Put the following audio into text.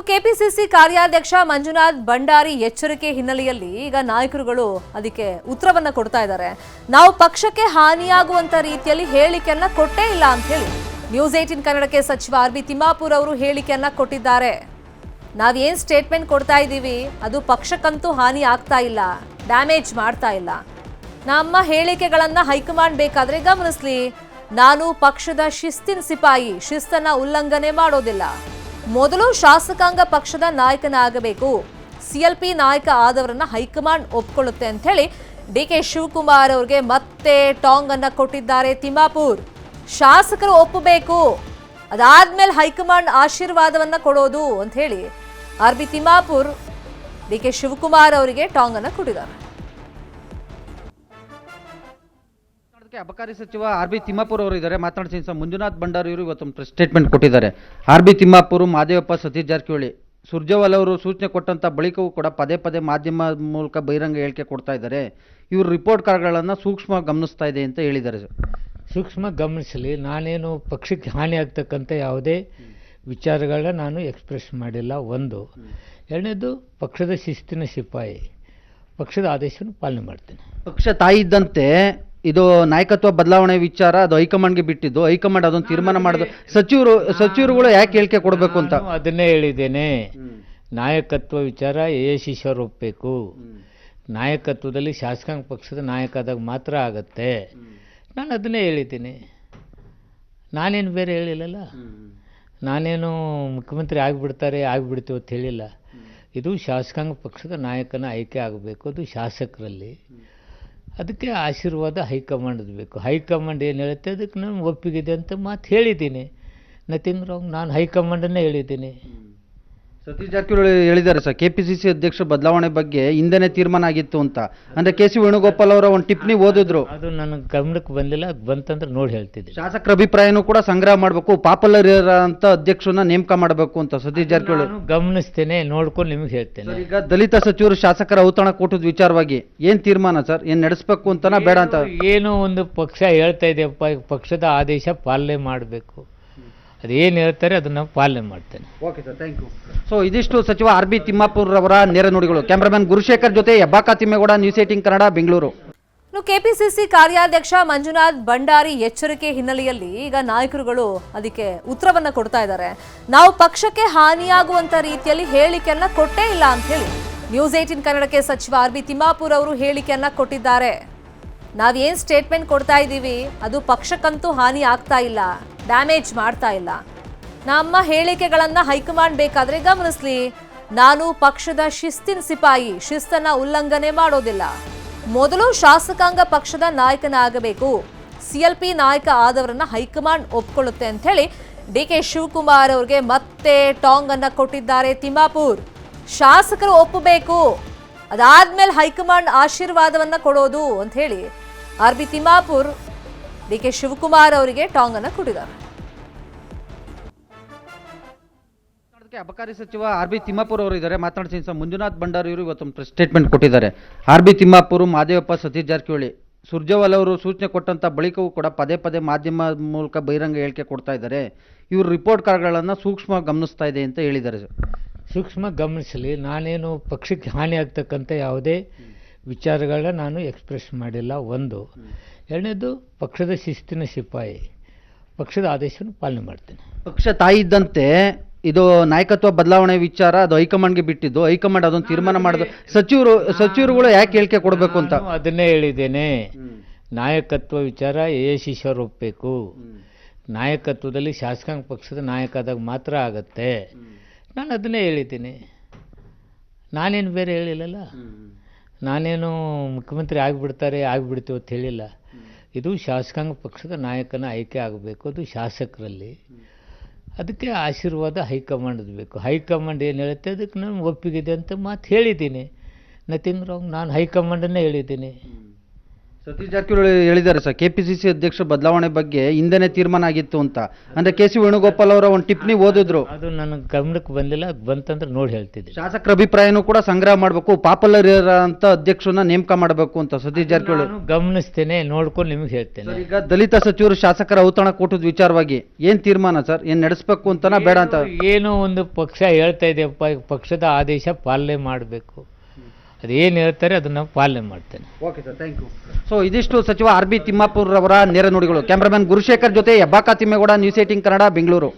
KPCC ಕಾರ್ಯಾಧ್ಯಕ್ಷ ಮಂಜುನಾಥ್ ಬಂಡಾರಿ ಎಚ್ಚರಿಕೆ ಹಿನ್ನೆಲೆಯಲ್ಲಿ ಈಗ ನಾಯಕರುಗಳು ಅದಕ್ಕೆ ಉತ್ತರವನ್ನ ಕೊಡ್ತಾ ಇದ್ದಾರೆ. ನಾವು ಪಕ್ಷಕ್ಕೆ ಹಾನಿಯಾಗುವಂತ ರೀತಿಯಲ್ಲಿ ಹೇಳಿಕೆಯನ್ನ ಕೊಟ್ಟೇ ಇಲ್ಲ ಅಂತ ಹೇಳಿ ನ್ಯೂಸ್ 18 ಕನ್ನಡಕ್ಕೆ ಸಚಿವ ಆರ್ ಬಿ ತಿಮ್ಮಾಪುರ್ ಅವರು ಹೇಳಿಕೆಯನ್ನ ಕೊಟ್ಟಿದ್ದಾರೆ. ನಾವೇನ್ ಸ್ಟೇಟ್ಮೆಂಟ್ ಕೊಡ್ತಾ ಇದ್ದೀವಿ ಅದು ಪಕ್ಷಕ್ಕಂತೂ ಹಾನಿ ಆಗ್ತಾ ಇಲ್ಲ, ಡ್ಯಾಮೇಜ್ ಮಾಡ್ತಾ ಇಲ್ಲ. ನಮ್ಮ ಹೇಳಿಕೆಗಳನ್ನ ಹೈಕಮಾಂಡ್ ಬೇಕಾದ್ರೆ ಗಮನಿಸ್ಲಿ. ನಾನು ಪಕ್ಷದ ಶಿಸ್ತಿನ ಸಿಪಾಯಿ, ಶಿಸ್ತನ್ನ ಉಲ್ಲಂಘನೆ ಮಾಡೋದಿಲ್ಲ. ಮೊದಲು ಶಾಸಕಾಂಗ ಪಕ್ಷದ ನಾಯಕನಾಗಬೇಕು. ಸಿಎಲ್ಪಿ ನಾಯಕ ಆದವರನ್ನ ಹೈಕಮಾಂಡ್ ಒಪ್ಕೊಳ್ಳುತ್ತೆ ಅಂತ ಹೇಳಿ ಡಿಕೆ ಶಿವಕುಮಾರ್ ಅವರಿಗೆ ಮತ್ತೆ ಟಾಂಗ್ ಅನ್ನ ಕೊಟ್ಟಿದ್ದಾರೆ ತಿಮ್ಮಾಪುರ್. ಶಾಸಕರು ಒಪ್ಪಬೇಕು, ಅದಾದ್ಮೇಲೆ ಹೈಕಮಾಂಡ್ ಆಶೀರ್ವಾದವನ್ನ ಕೊಡೋದು ಅಂತ ಹೇಳಿ R B Timmapur DK Shivakumar ಅವರಿಗೆ ಟಾಂಗ್ ಅನ್ನ ಕೊಟ್ಟಿದ್ದಾರೆ. ಅಬಕಾರಿ ಸಚಿವ ಆರ್ ಬಿ ತಿಮ್ಮಾಪುರ್ ಅವರು ಇದ್ದಾರೆ, ಮಾತನಾಡ್ತೀನಿ ಸರ್. ಮಂಜುನಾಥ್ ಬಂಡಾರಿ ಅವರು ಇವತ್ತು ಪ್ರೆಸ್ ಸ್ಟೇಟ್ಮೆಂಟ್ ಕೊಟ್ಟಿದ್ದಾರೆ. ಆರ್ ಬಿ ತಿಮ್ಮಾಪುರ್, ಮಾದೇವಪ್ಪ, ಸತೀಶ್ ಜಾರಕಿಹೊಳಿ, ಸುರ್ಜೇವಾಲ ಅವರು ಸೂಚನೆ ಕೊಟ್ಟಂತ ಬಳಿಕವೂ ಕೂಡ ಪದೇ ಪದೇ ಮಾಧ್ಯಮ ಮೂಲಕ ಬಹಿರಂಗ ಹೇಳಿಕೆ ಕೊಡ್ತಾ ಇದ್ದಾರೆ. ಇವರು ರಿಪೋರ್ಟ್ ಕಾರ್ಡ್ಗಳನ್ನು ಸೂಕ್ಷ್ಮ ಗಮನಿಸ್ತಾ ಇದೆ ಅಂತ ಹೇಳಿದ್ದಾರೆ ಸರ್. ಸೂಕ್ಷ್ಮ ಗಮನಿಸಲಿ. ನಾನೇನು ಪಕ್ಷಕ್ಕೆ ಹಾನಿ ಆಗ್ತಕ್ಕಂಥ ಯಾವುದೇ ವಿಚಾರಗಳನ್ನ ನಾನು ಎಕ್ಸ್ಪ್ರೆಸ್ ಮಾಡಿಲ್ಲ. ಒಂದು. ಎರಡನೇದು, ಪಕ್ಷದ ಶಿಸ್ತಿನ ಸಿಪಾಯಿ, ಪಕ್ಷದ ಆದೇಶವನ್ನು ಪಾಲನೆ ಮಾಡ್ತೇನೆ. ಪಕ್ಷ ತಾಯಿ ಇದ್ದಂತೆ ಇದು ನಾಯಕತ್ವ ಬದಲಾವಣೆ ವಿಚಾರ ಅದು ಹೈಕಮಾಂಡ್ಗೆ ಬಿಟ್ಟಿದ್ದು, ಹೈಕಮಾಂಡ್ ಅದೊಂದು ತೀರ್ಮಾನ ಮಾಡೋದು. ಸಚಿವರುಗಳು ಯಾಕೆ ಹೇಳಿಕೆ ಕೊಡಬೇಕು ಅಂತ ಅದನ್ನೇ ಹೇಳಿದ್ದೇನೆ. ನಾಯಕತ್ವ ವಿಚಾರ ACC ಒಪ್ಪಬೇಕು. ನಾಯಕತ್ವದಲ್ಲಿ ಶಾಸಕಾಂಗ ಪಕ್ಷದ ನಾಯಕ ಆದಾಗ ಮಾತ್ರ ಆಗತ್ತೆ. ನಾನು ಅದನ್ನೇ ಹೇಳಿದ್ದೀನಿ. ನಾನೇನು ಬೇರೆ ಹೇಳಿಲ್ಲಲ್ಲ. ನಾನೇನು ಮುಖ್ಯಮಂತ್ರಿ ಆಗಿಬಿಡ್ತೀವಿ ಅಂತ ಹೇಳಿಲ್ಲ. ಇದು ಶಾಸಕಾಂಗ ಪಕ್ಷದ ನಾಯಕನ ಆಯ್ಕೆ ಆಗಬೇಕು, ಅದು ಶಾಸಕರಲ್ಲಿ. ಅದಕ್ಕೆ ಆಶೀರ್ವಾದ ಹೈಕಮಾಂಡ್ ಬೇಕು. ಹೈಕಮಾಂಡ್ ಏನು ಹೇಳುತ್ತೆ ಅದಕ್ಕೆ ನಾನು ಒಪ್ಪಿಗಿದೆ ಅಂತ ಮಾತು ಹೇಳಿದ್ದೀನಿ. Nothing wrong. ನಾನು ಹೈಕಮಾಂಡನ್ನೇ ಹೇಳಿದ್ದೀನಿ. ಸತೀಶ್ ಜಾರಕಿಹೊಳಿ ಹೇಳಿದ್ದಾರೆ ಸರ್, ಕೆಪಿಸಿಸಿ ಅಧ್ಯಕ್ಷ ಬದಲಾವಣೆ ಬಗ್ಗೆ ಹಿಂದೆನೇ ತೀರ್ಮಾನ ಆಗಿತ್ತು ಅಂತ. ಅಂದ್ರೆ KC ವೇಣುಗೋಪಾಲ್ ಅವರ ಒಂದು ಟಿಪ್ಪಣಿ ಓದಿದ್ರು, ಅದು ನನ್ನ ಗಮನಕ್ಕೆ ಬಂದಿಲ್ಲ. ಬಂತಂದ್ರೆ ನೋಡಿ ಹೇಳ್ತಿದ್ದೆ. ಶಾಸಕರ ಅಭಿಪ್ರಾಯನೂ ಕೂಡ ಸಂಗ್ರಹ ಮಾಡಬೇಕು, ಪಾಪ್ಯುಲರ್ ಅಂತ ಅಧ್ಯಕ್ಷರನ್ನ ನೇಮಕ ಮಾಡಬೇಕು ಅಂತ ಸತೀಶ್ ಜಾರಕಿಹೊಳಿ. ಗಮನಿಸ್ತೇನೆ, ನೋಡ್ಕೊಂಡು ನಿಮಗೆ ಹೇಳ್ತೇನೆ. ಈಗ ದಲಿತ ಸಚಿವರು ಶಾಸಕರ ಔತಣ ಕೂಟದ ವಿಚಾರವಾಗಿ ಏನ್ ತೀರ್ಮಾನ ಸರ್? ಏನ್ ನಡೆಸಬೇಕು ಅಂತನಾ ಬೇಡ ಅಂತ? ಏನೋ ಒಂದು ಪಕ್ಷ ಹೇಳ್ತಾ ಇದೆಯಪ್ಪ, ಪಕ್ಷದ ಆದೇಶ ಪಾಲನೆ ಮಾಡಬೇಕು. ಅದೇನು ಹೇಳ್ತಾರೆ ಅದನ್ನ ಪಾಲನೆ ಮಾಡ್ತೇನೆ. Okay sir, thank you. So ಇದಿಷ್ಟು ಸಚಿವ ಆರ್ ಬಿ ತಿಮ್ಮಾಪುರ್ ಅವರ ನೇರ ನುಡಿಗಳು. ಕ್ಯಾಮರಾಮನ್ ಗುರುಶೇಖರ್ ಜೊತೆ ಹೆಬ್ಬಾಕ ತಿಮ್ಮೇಗೌಡ, ನ್ಯೂಸ್ 18 ಕನ್ನಡ, ಬೆಂಗಳೂರು. ಕೆಪಿಸಿಸಿ ಕಾರ್ಯಾಧ್ಯಕ್ಷ ಮಂಜುನಾಥ್ ಬಂಡಾರಿ ಎಚ್ಚರಿಕೆ ಹಿನ್ನೆಲೆಯಲ್ಲಿ ಈಗ ನಾಯಕರುಗಳು ಅದಕ್ಕೆ ಉತ್ತರವನ್ನ ಕೊಡ್ತಾ ಇದ್ದಾರೆ. ನಾವು ಪಕ್ಷಕ್ಕೆ ಹಾನಿಯಾಗುವಂತ ರೀತಿಯಲ್ಲಿ ಹೇಳಿಕೆಯನ್ನ ಕೊಟ್ಟೇ ಇಲ್ಲ ಅಂತ ಹೇಳಿ ನ್ಯೂಸ್ 18 ಕನ್ನಡಕ್ಕೆ ಸಚಿವ ಆರ್ ಬಿ ತಿಮ್ಮಾಪುರ್ ಅವರು ಹೇಳಿಕೆಯನ್ನ ಕೊಟ್ಟಿದ್ದಾರೆ. ನಾವೇನ್ ಸ್ಟೇಟ್ಮೆಂಟ್ ಕೊಡ್ತಾ ಇದ್ದೀವಿ ಅದು ಪಕ್ಷಕ್ಕಂತೂ ಹಾನಿ ಆಗ್ತಾ ಇಲ್ಲ, ಡ್ಯಾಮೇಜ್ ಮಾಡ್ತಾ ಇಲ್ಲ. ನಮ್ಮ ಹೇಳಿಕೆಗಳನ್ನ ಹೈಕಮಾಂಡ್ ಬೇಕಾದ್ರೆ ಗಮನಿಸ್ಲಿ. ನಾನು ಪಕ್ಷದ ಶಿಸ್ತಿನ ಸಿಪಾಯಿ, ಶಿಸ್ತನ್ನ ಉಲ್ಲಂಘನೆ ಮಾಡೋದಿಲ್ಲ. ಮೊದಲು ಶಾಸಕಾಂಗ ಪಕ್ಷದ ನಾಯಕನಾಗಬೇಕು. ಸಿಎಲ್ಪಿ ನಾಯಕ ಆದವರನ್ನ ಹೈಕಮಾಂಡ್ ಒಪ್ಕೊಳ್ಳುತ್ತೆ ಅಂತ ಹೇಳಿ ಡಿಕೆ ಶಿವಕುಮಾರ್ ಅವರಿಗೆ ಮತ್ತೆ ಟಾಂಗ್ ಅನ್ನ ಕೊಟ್ಟಿದ್ದಾರೆ ತಿಮ್ಮಾಪುರ್. ಶಾಸಕರು ಒಪ್ಪಬೇಕು, ಅದಾದ್ಮೇಲೆ ಹೈಕಮಾಂಡ್ ಆಶೀರ್ವಾದವನ್ನ ಕೊಡೋದು ಅಂತ ಹೇಳಿ R B Timmapur DK Shivakumar ಅವರಿಗೆ ಟಾಂಗ್ ಅನ್ನ ಕೊಟ್ಟಿದ್ದಾರೆ. ಅಬಕಾರಿ ಸಚಿವ ಆರ್ ಬಿ ತಿಮ್ಮಾಪುರ್ ಅವರು ಇದ್ದಾರೆ, ಮಾತನಾಡ್ತೀನಿ ಸರ್. ಮಂಜುನಾಥ್ ಬಂಡಾರಿ ಅವರು ಇವತ್ತು ಪ್ರೆಸ್ ಸ್ಟೇಟ್ಮೆಂಟ್ ಕೊಟ್ಟಿದ್ದಾರೆ. ಆರ್ ಬಿ ತಿಮ್ಮಾಪುರ್, ಮಾದೇವಪ್ಪ, ಸತೀಶ್ ಜಾರಕಿಹೊಳಿ, ಸುರ್ಜೇವಾಲ ಅವರು ಸೂಚನೆ ಕೊಟ್ಟಂತ ಬಳಿಕವೂ ಕೂಡ ಪದೇ ಪದೇ ಮಾಧ್ಯಮ ಮೂಲಕ ಬಹಿರಂಗ ಹೇಳಿಕೆ ಕೊಡ್ತಾ ಇದ್ದಾರೆ. ಇವರು ರಿಪೋರ್ಟ್ ಕಾರ್ಡ್ಗಳನ್ನು ಸೂಕ್ಷ್ಮ ಗಮನಿಸ್ತಾ ಇದೆ ಅಂತ ಹೇಳಿದ್ದಾರೆ ಸರ್. ಸೂಕ್ಷ್ಮ ಗಮನಿಸಲಿ. ನಾನೇನು ಪಕ್ಷಕ್ಕೆ ಹಾನಿ ಆಗ್ತಕ್ಕಂಥ ಯಾವುದೇ ವಿಚಾರಗಳನ್ನ ನಾನು ಎಕ್ಸ್ಪ್ರೆಸ್ ಮಾಡಿಲ್ಲ. ಒಂದು. ಎರಡನೇದು, ಪಕ್ಷದ ಶಿಸ್ತಿನ ಸಿಪಾಯಿ, ಪಕ್ಷದ ಆದೇಶವನ್ನು ಪಾಲನೆ ಮಾಡ್ತೇನೆ. ಪಕ್ಷ ತಾಯಿ ಇದ್ದಂತೆ ಇದು ನಾಯಕತ್ವ ಬದಲಾವಣೆ ವಿಚಾರ ಅದು ಹೈಕಮಾಂಡ್ಗೆ ಬಿಟ್ಟಿದ್ದು, ಹೈಕಮಾಂಡ್ ಅದೊಂದು ತೀರ್ಮಾನ ಮಾಡೋದು. ಸಚಿವರುಗಳು ಯಾಕೆ ಹೇಳಿಕೆ ಕೊಡಬೇಕು ಅಂತ ಅದನ್ನೇ ಹೇಳಿದ್ದೇನೆ. ನಾಯಕತ್ವ ವಿಚಾರ ACC ಒಪ್ಪಬೇಕು. ನಾಯಕತ್ವದಲ್ಲಿ ಶಾಸಕಾಂಗ ಪಕ್ಷದ ನಾಯಕ ಆದಾಗ ಮಾತ್ರ ಆಗತ್ತೆ. ನಾನು ಅದನ್ನೇ ಹೇಳಿದ್ದೀನಿ. ನಾನೇನು ಬೇರೆ ಹೇಳಿಲ್ಲಲ್ಲ. ನಾನೇನು ಮುಖ್ಯಮಂತ್ರಿ ಆಗಿಬಿಡ್ತೀವಿ ಅಂತ ಹೇಳಿಲ್ಲ. ಇದು ಶಾಸಕಾಂಗ ಪಕ್ಷದ ನಾಯಕನ ಆಯ್ಕೆ ಆಗಬೇಕು, ಅದು ಶಾಸಕರಲ್ಲಿ. ಅದಕ್ಕೆ ಆಶೀರ್ವಾದ ಹೈಕಮಾಂಡ್ ಬೇಕು. ಹೈಕಮಾಂಡ್ ಏನು ಹೇಳುತ್ತೆ ಅದಕ್ಕೆ ನಾನು ಒಪ್ಪಿಗಿದೆ ಅಂತ ಮಾತು ಹೇಳಿದ್ದೀನಿ. Nothing wrong. ನಾನು ಹೈಕಮಾಂಡನ್ನೇ ಹೇಳಿದ್ದೀನಿ. ಸತೀಶ್ ಜಾರಕಿಹೊಳಿ ಹೇಳಿದ್ದಾರೆ ಸರ್, ಕೆಪಿಸಿಸಿ ಅಧ್ಯಕ್ಷ ಬದಲಾವಣೆ ಬಗ್ಗೆ ಹಿಂದೆನೇ ತೀರ್ಮಾನ ಆಗಿತ್ತು ಅಂತ. ಅಂದ್ರೆ ಕೆ.ಸಿ. ವೇಣುಗೋಪಾಲ್ ಅವರ ಒಂದು ಟಿಪ್ಪಣಿ ಓದಿದ್ರು. ಅದು ನನಗೆ ಗಮನಕ್ಕೆ ಬಂದಿಲ್ಲ, ಬಂತಂದ್ರೆ ನೋಡಿ ಹೇಳ್ತಿದ್ದೆ. ಶಾಸಕರ ಅಭಿಪ್ರಾಯನೂ ಕೂಡ ಸಂಗ್ರಹ ಮಾಡಬೇಕು, ಪಾಪ್ಯುಲರ್ ಅಂತ ಅಧ್ಯಕ್ಷರನ್ನ ನೇಮಕ ಮಾಡಬೇಕು ಅಂತ ಸತೀಶ್ ಜಾರಕಿಹೊಳಿ. ನಾನು ಗಮನಿಸ್ತೇನೆ, ನೋಡ್ಕೊಂಡು ನಿಮಗೆ ಹೇಳ್ತೇನೆ. ಸರ್, ಈಗ ದಲಿತ ಸಚಿವರು ಶಾಸಕರ ಔತಣ ಕೂಟದ ವಿಚಾರವಾಗಿ ಏನ್ ತೀರ್ಮಾನ ಸರ್? ಏನ್ ನಡೆಸಬೇಕು ಅಂತನಾ ಬೇಡ ಅಂತ? ಏನೋ ಒಂದು ಪಕ್ಷ ಹೇಳ್ತಾ ಇದೆಯಪ್ಪ, ಪಕ್ಷದ ಆದೇಶ ಪಾಲನೆ ಮಾಡಬೇಕು. ಅದೇನು ಹೇಳ್ತಾರೆ ಅದನ್ನ ಪಾಲನೆ ಮಾಡ್ತೇನೆ. Okay sir, thank you. So ಇದಿಷ್ಟು ಸಚಿವ ಆರ್ ಬಿ ತಿಮ್ಮಾಪುರ್ ಅವರ ನೇರ ನುಡಿಗಳು. ಕ್ಯಾಮರಾಮನ್ ಗುರುಶೇಖರ್ ಜೊತೆ ಹೆಬ್ಬಾಕ ತಿಮ್ಮೇಗೌಡ, ನ್ಯೂಸ್ 18 ಕನ್ನಡ, ಬೆಂಗಳೂರು.